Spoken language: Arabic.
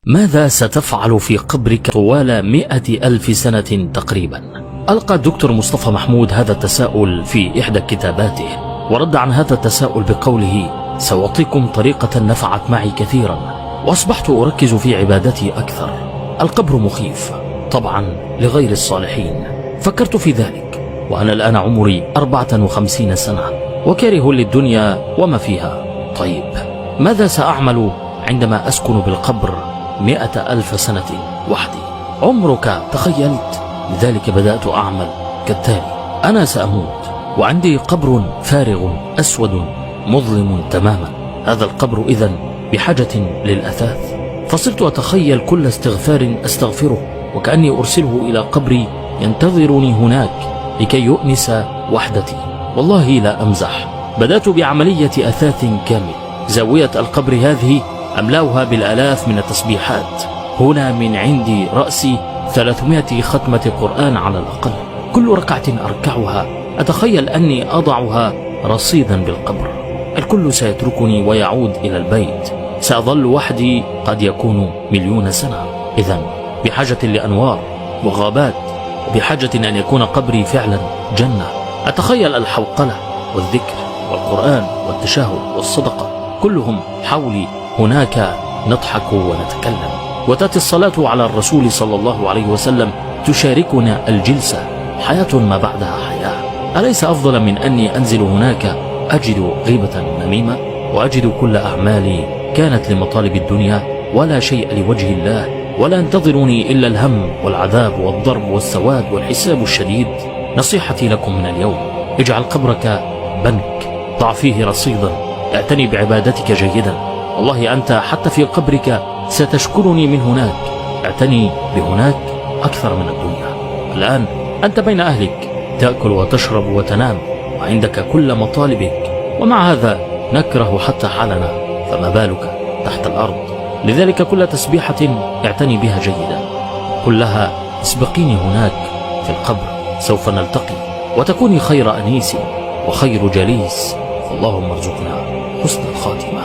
ماذا ستفعل في قبرك طوال 100,000 سنة تقريبا؟ ألقى الدكتور مصطفى محمود هذا التساؤل في إحدى كتاباته، ورد عن هذا التساؤل بقوله: سأعطيكم طريقة نفعت معي كثيرا، وأصبحت أركز في عبادتي أكثر. القبر مخيف طبعا لغير الصالحين، فكرت في ذلك وأنا الآن عمري 54 سنة وكاره للدنيا وما فيها. طيب ماذا سأعمل عندما أسكن بالقبر 100,000 سنة وحدي؟ عمرك تخيلت؟ لذلك بدأت أعمل كالتالي: أنا سأموت وعندي قبر فارغ أسود مظلم تماما. هذا القبر إذن بحاجة للأثاث، فصرت أتخيل كل استغفار أستغفره وكأني أرسله إلى قبري ينتظرني هناك لكي يؤنس وحدتي. والله لا أمزح، بدأت بعملية أثاث كامل. زاوية القبر هذه أملأها بالآلاف من التسبيحات. هنا من عندي رأسي 300 ختمة قرآن على الأقل. كل ركعة أركعها أتخيل أني أضعها رصيدا بالقبر. الكل سيتركني ويعود إلى البيت، سأظل وحدي قد يكون 1,000,000 سنة. إذن بحاجة لأنوار وغابات، وبحاجة أن يكون قبري فعلا جنة. أتخيل الحوقلة والذكر والقرآن والتشهد والصدقة كلهم حولي، هناك نضحك ونتكلم، وتأتي الصلاة على الرسول صلى الله عليه وسلم تشاركنا الجلسة. حياة ما بعدها حياة. أليس أفضل من أني أنزل هناك أجد غيبة نميمة، وأجد كل أعمالي كانت لمطالب الدنيا ولا شيء لوجه الله، ولا ينتظرني إلا الهم والعذاب والضرب والسواد والحساب الشديد؟ نصيحتي لكم من اليوم: اجعل قبرك بنك، ضع فيه رصيدا، اعتني بعبادتك جيدا. والله أنت حتى في قبرك ستشكرني من هناك. اعتني بهناك أكثر من الدنيا. الآن أنت بين أهلك، تأكل وتشرب وتنام، وعندك كل مطالبك، ومع هذا نكره حتى حالنا، فما بالك تحت الأرض؟ لذلك كل تسبيحة اعتني بها جيدا، قل لها: اسبقيني هناك في القبر، سوف نلتقي، وتكوني خير أنيس وخير جليس. فاللهم ارزقنا حسن الخاتمة.